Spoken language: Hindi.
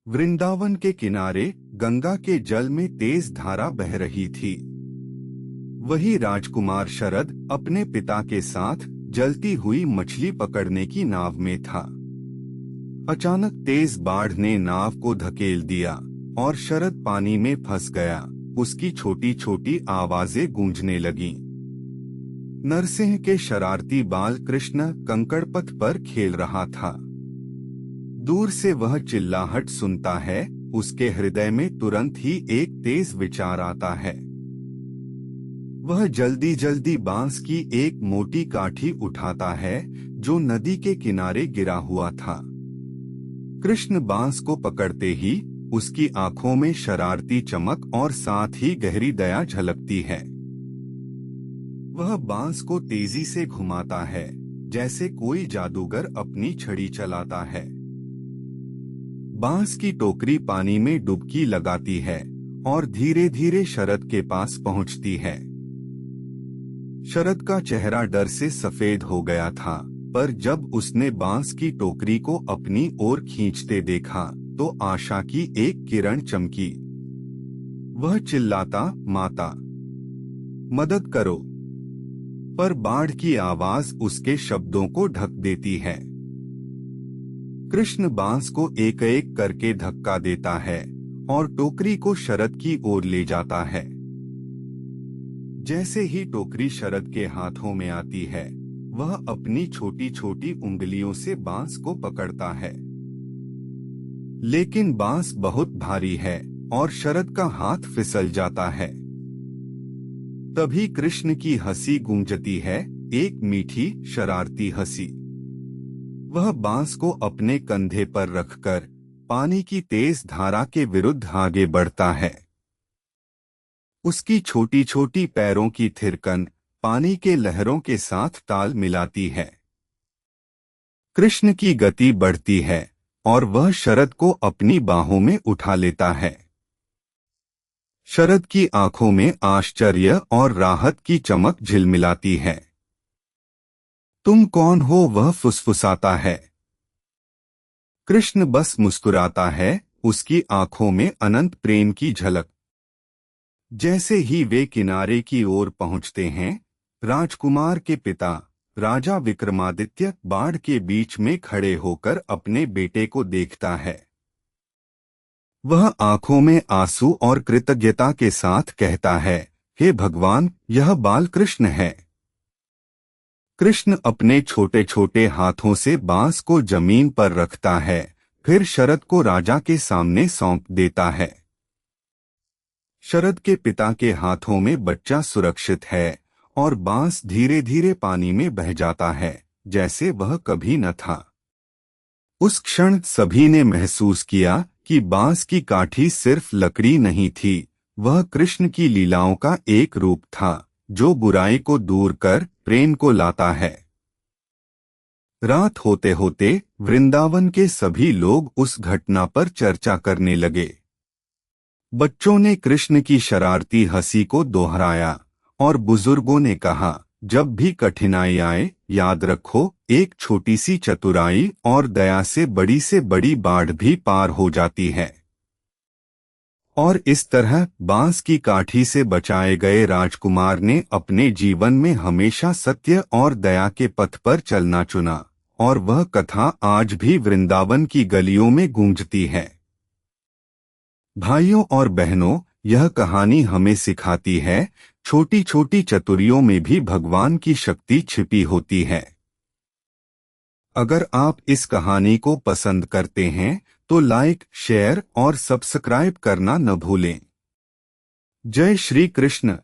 वृंदावन के किनारे गंगा के जल में तेज धारा बह रही थी। वही राजकुमार शरद अपने पिता के साथ जलती हुई मछली पकड़ने की नाव में था। अचानक तेज बाढ़ ने नाव को धकेल दिया और शरद पानी में फंस गया। उसकी छोटी छोटी आवाजें गूंजने लगीं। नरसिंह के शरारती बाल कृष्ण कंकड़पथ पर खेल रहा था। दूर से वह चिल्लाहट सुनता है। उसके हृदय में तुरंत ही एक तेज विचार आता है। वह जल्दी जल्दी बांस की एक मोटी काठी उठाता है जो नदी के किनारे गिरा हुआ था। कृष्ण बांस को पकड़ते ही उसकी आंखों में शरारती चमक और साथ ही गहरी दया झलकती है। वह बांस को तेजी से घुमाता है जैसे कोई जादूगर अपनी छड़ी चलाता है। बांस की टोकरी पानी में डुबकी लगाती है और धीरे धीरे शरद के पास पहुंचती है। शरद का चेहरा डर से सफेद हो गया था, पर जब उसने बांस की टोकरी को अपनी ओर खींचते देखा तो आशा की एक किरण चमकी। वह चिल्लाता, माता, मदद करो! पर बाढ़ की आवाज उसके शब्दों को ढक देती है। कृष्ण बांस को एक एक करके धक्का देता है और टोकरी को शरद की ओर ले जाता है। जैसे ही टोकरी शरद के हाथों में आती है, वह अपनी छोटी छोटी उंगलियों से बांस को पकड़ता है। लेकिन बांस बहुत भारी है और शरद का हाथ फिसल जाता है। तभी कृष्ण की हंसी गूंजती है, एक मीठी शरारती हंसी। वह बांस को अपने कंधे पर रखकर पानी की तेज धारा के विरुद्ध आगे बढ़ता है। उसकी छोटी छोटी पैरों की थिरकन पानी के लहरों के साथ ताल मिलाती है। कृष्ण की गति बढ़ती है और वह शरद को अपनी बाहों में उठा लेता है। शरद की आंखों में आश्चर्य और राहत की चमक झिलमिलाती है। तुम कौन हो? वह फुसफुसाता है। कृष्ण बस मुस्कुराता है, उसकी आंखों में अनंत प्रेम की झलक। जैसे ही वे किनारे की ओर पहुंचते हैं, राजकुमार के पिता राजा विक्रमादित्य बाढ़ के बीच में खड़े होकर अपने बेटे को देखता है। वह आंखों में आंसू और कृतज्ञता के साथ कहता है, हे भगवान, यह बाल कृष्ण है। कृष्ण अपने छोटे छोटे हाथों से बांस को जमीन पर रखता है, फिर शरद को राजा के सामने सौंप देता है। शरद के पिता के हाथों में बच्चा सुरक्षित है और बांस धीरे धीरे पानी में बह जाता है जैसे वह कभी न था। उस क्षण सभी ने महसूस किया कि बांस की काठी सिर्फ लकड़ी नहीं थी, वह कृष्ण की लीलाओं का एक रूप था जो बुराई को दूर कर प्रेम को लाता है। रात होते होते वृंदावन के सभी लोग उस घटना पर चर्चा करने लगे। बच्चों ने कृष्ण की शरारती हंसी को दोहराया और बुजुर्गों ने कहा, जब भी कठिनाई आए याद रखो, एक छोटी सी चतुराई और दया से बड़ी बाढ़ भी पार हो जाती है। और इस तरह बांस की काठी से बचाए गए राजकुमार ने अपने जीवन में हमेशा सत्य और दया के पथ पर चलना चुना, और वह कथा आज भी वृंदावन की गलियों में गूंजती है। भाइयों और बहनों, यह कहानी हमें सिखाती है, छोटी छोटी चतुरियों में भी भगवान की शक्ति छिपी होती है। अगर आप इस कहानी को पसंद करते हैं तो लाइक, शेयर और सब्सक्राइब करना न भूलें। जय श्री कृष्ण।